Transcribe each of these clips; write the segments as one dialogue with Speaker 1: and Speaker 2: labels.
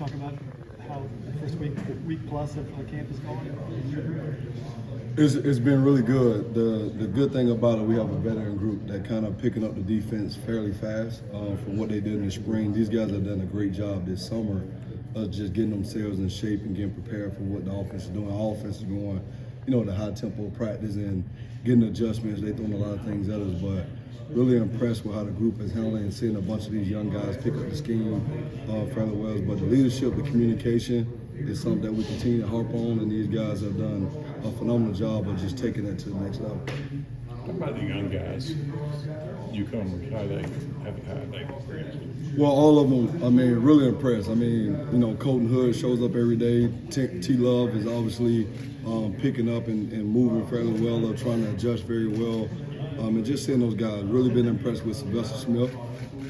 Speaker 1: talk about how the first week plus of camp is going?
Speaker 2: It's been really good. The good thing about it, we have a veteran group that kind of picking up the defense fairly fast from what they did in the spring. These guys have done a great job this summer of just getting themselves in shape and getting prepared for what the offense is doing. Our offense is going, the high tempo practice and getting adjustments. They're throwing a lot of things at us, but really impressed with how the group is handling and seeing a bunch of these young guys pick up the scheme fairly well. But the leadership, the communication is something that we continue to harp on, and these guys have done a phenomenal job of just taking it to the next level.
Speaker 3: Talk about the young guys, newcomers, how they
Speaker 2: Well, all of them, really impressed. Colton Hood shows up every day. T. Love is obviously picking up and moving fairly well, trying to adjust very well. And just seeing those guys, really been impressed with Sylvester Smith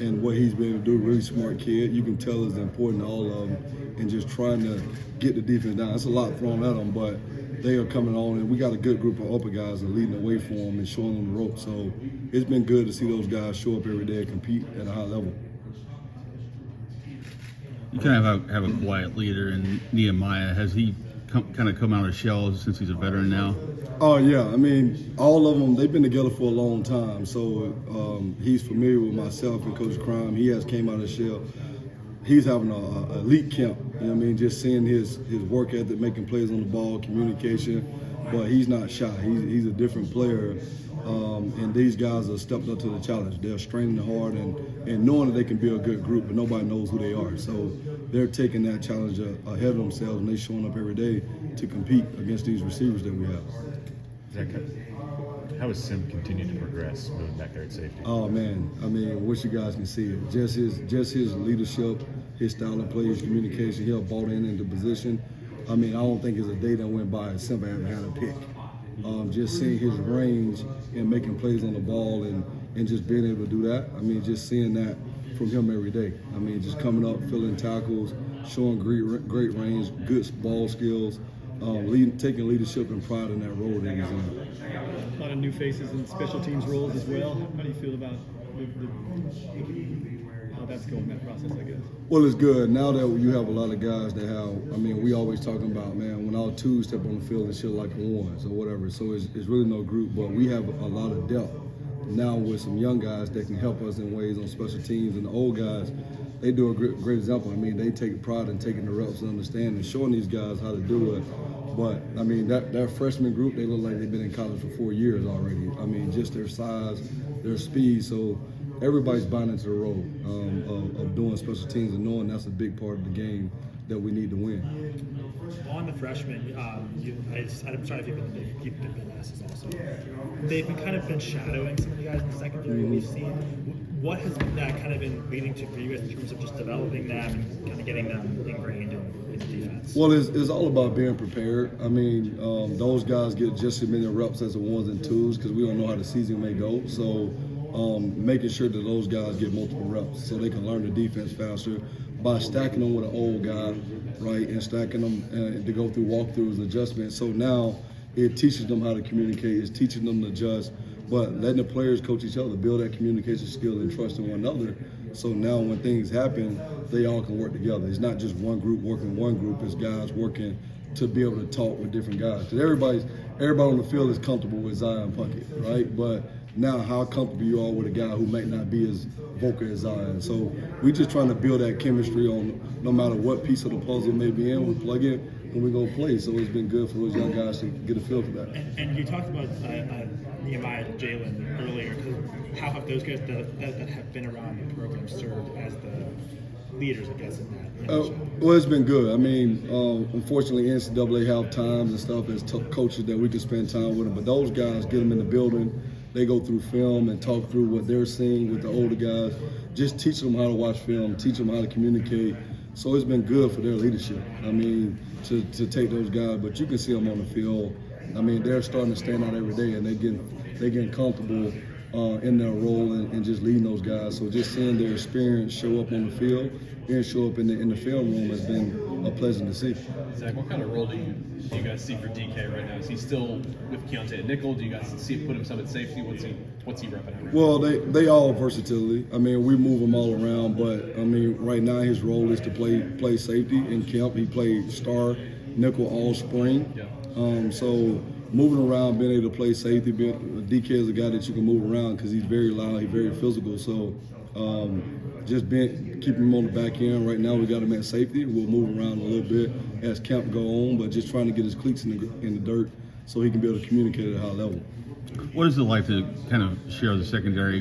Speaker 2: and what he's been able to do. Really smart kid. You can tell it's important to all of them and just trying to get the defense down. It's a lot thrown at them, but they are coming on, and we got a good group of upper guys that are leading the way for them and showing them the ropes. So it's been good to see those guys show up every day and compete at a high level.
Speaker 4: You kind of have a quiet leader in Nehemiah. Has he kind of come out of the shell since he's a veteran now?
Speaker 2: Oh, yeah. All of them, they've been together for a long time. So he's familiar with myself and Coach Crime. He has came out of the shell. He's having an elite camp. Just seeing his work ethic, making plays on the ball, communication. But he's not shy. He's a different player. And these guys have stepped up to the challenge. They're straining hard and knowing that they can be a good group, but nobody knows who they are. So they're taking that challenge ahead of themselves, and they're showing up every day to compete against these receivers that we have.
Speaker 5: Zac, how has Sim continued to progress moving back there at safety?
Speaker 2: Oh man, wish you guys can see it. Just his leadership, his style of play, his communication. He'll bought into position. I don't think there's a day that went by and Simba haven't had a pick. Just seeing his range and making plays on the ball and just being able to do that. Just seeing that from him every day. Just coming up, filling tackles, showing great range, good ball skills, taking leadership and pride in that role that he's in.
Speaker 1: A lot of new faces in special teams roles as well. How do you feel about how that's going, that process, I guess?
Speaker 2: Well, it's good. Now that you have a lot of guys that have, we always talking about, when all two step on the field, it's shit like a one, so whatever. So it's really no group, but we have a lot of depth now with some young guys that can help us in ways on special teams. And the old guys, they do a great example. They take pride in taking the reps and understanding, showing these guys how to do it. But, that freshman group, they look like they've been in college for 4 years already. Just their size, their speed. So everybody's buying into the role of doing special teams and knowing that's a big part of the game that we need to win.
Speaker 6: On the freshmen, I'm sorry if you've been asked this also. They've been shadowing some of the guys in the secondary we've seen. What has that kind of been leading to for you guys in terms of just developing them and kind of getting them ingrained in the defense?
Speaker 2: Well, it's all about being prepared. Those guys get just as many reps as the ones and twos because we don't know how the season may go. So making sure that those guys get multiple reps so they can learn the defense faster by stacking them with an old guy, right, and stacking them to go through walkthroughs and adjustments. So now it teaches them how to communicate, it's teaching them to adjust, but letting the players coach each other, build that communication skill and trust in one another. So now when things happen, they all can work together. It's not just one group working one group, it's guys working to be able to talk with different guys. Because everybody on the field is comfortable with Zion Puckett, right? But now how comfortable you are with a guy who might not be as vocal as Zion. So we're just trying to build that chemistry on no matter what piece of the puzzle may be in, we plug in and we go play. So it's been good for those young guys to get a feel for that.
Speaker 6: And you talked about Nehemiah and Jalen earlier. How have those guys that have been around the program served as the leaders, I guess, in that?
Speaker 2: Well, it's been good. Unfortunately, NCAA have times and stuff as coaches that we can spend time with them. But those guys, get them in the building. They go through film and talk through what they're seeing with the older guys. Just teach them how to watch film, teach them how to communicate. So it's been good for their leadership. To take those guys. But you can see them on the field. They're starting to stand out every day, and they're getting comfortable in their role and just leading those guys. So just seeing their experience show up on the field and show up in the film room has been pleasant to see.
Speaker 7: Zach, what kind of role do you guys see for DK right now? Is he still with Keontae at nickel? Do you guys see put him some at safety? What's he repping at right
Speaker 2: Well, they all versatility. I mean, we move him all around, but I mean, right now his role is to play safety. In camp, he played star nickel all spring.
Speaker 7: Yeah.
Speaker 2: So moving around, being able to play safety, DK is a guy that you can move around because he's very loud, he's very physical. So just keeping him on the back end. Right now, we got him at safety. We'll move around a little bit as camp go on, but just trying to get his cleats in the dirt so he can be able to communicate at a high level.
Speaker 4: What is it like to kind of share the secondary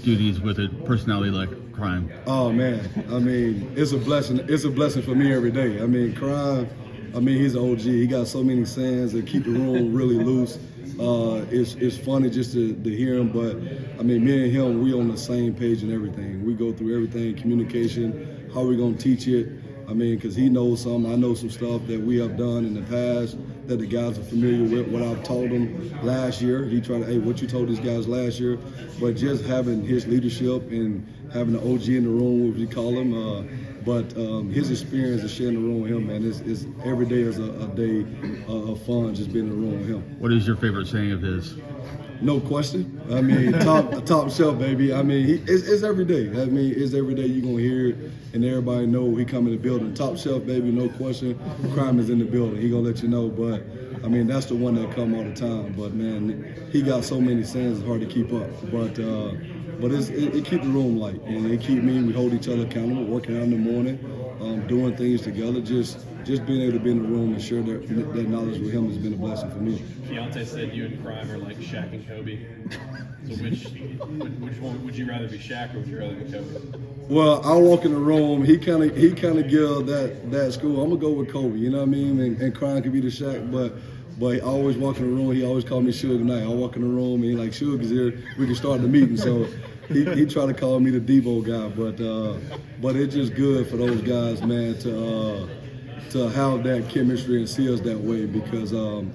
Speaker 4: duties with a personality like Crime?
Speaker 2: Oh man, I mean, it's a blessing. It's a blessing for me every day. I mean, Crime, I mean, he's an OG. He got so many sayings that keep the room really loose. It's funny just to hear him, but I mean, me and him, we on the same page and everything. We go through everything, communication, how we gonna teach it. I mean, because he knows some, I know some stuff that we have done in the past that the guys are familiar with, what I've told them last year. He tried to, hey, what you told these guys last year? But just having his leadership and having the OG in the room, what we call him, but his experience of sharing the room with him, man, is every day is a day of fun just being in the room with him.
Speaker 4: What is your favorite saying of his?
Speaker 2: No question. I mean, top shelf, baby. I mean, it's every day. I mean, it's every day you're going to hear it, and everybody know he come in the building. Top shelf, baby, no question. Crime is in the building. He going to let you know. But, I mean, that's the one that come all the time. But, man, he got so many sayings, it's hard to keep up. But it keep the room light, and it keep me, we hold each other accountable, working out in the morning, doing things together, just being able to be in the room and share that knowledge with him has been a blessing for me.
Speaker 7: Keontae said you and Crime are like Shaq and Kobe. So which one would you rather be, Shaq or would you rather be Kobe?
Speaker 2: Well, I walk in the room. He kind of give that school. I'm gonna go with Kobe. You know what I mean? And Crime could be the Shaq, but I always walk in the room. He always called me Suge Knight. I walk in the room and he like, Suge is here. We can start the meeting. So he tried to call me the Devo guy, but it's just good for those guys, man, to have that chemistry and see us that way, because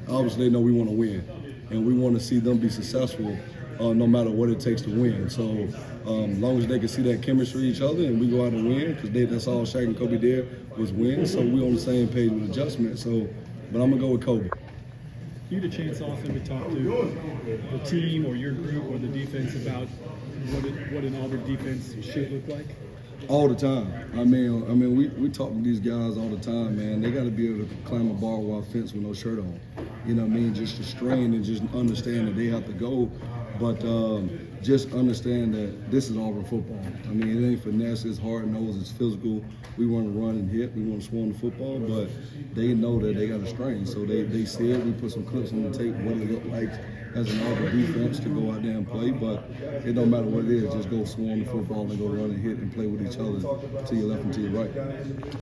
Speaker 2: obviously they know we want to win and we want to see them be successful no matter what it takes to win. So as long as they can see that chemistry each other and we go out and win, because that's all Shaq and Kobe did was win. So we're on the same page with adjustment. So, but I'm gonna go with Kobe.
Speaker 1: You get a chance often to talk to the team or your group or the defense about what an Auburn defense should look like?
Speaker 2: All the time. I mean, we talk to these guys all the time, man. They got to be able to climb a barbed wire fence with no shirt on. You know what I mean? Just to strain and just understand that they have to go. But just understand that this is Auburn football. I mean, it ain't finesse, it's hard-nosed, it's physical. We want to run and hit, we want to swarm the football, but they know that they got to strain. So they see it, we put some clips on the tape, what it look like as an Auburn defense to go out there and play, but it don't matter what it is, just go swarm the football and go run and hit and play with each other to your left and to your right.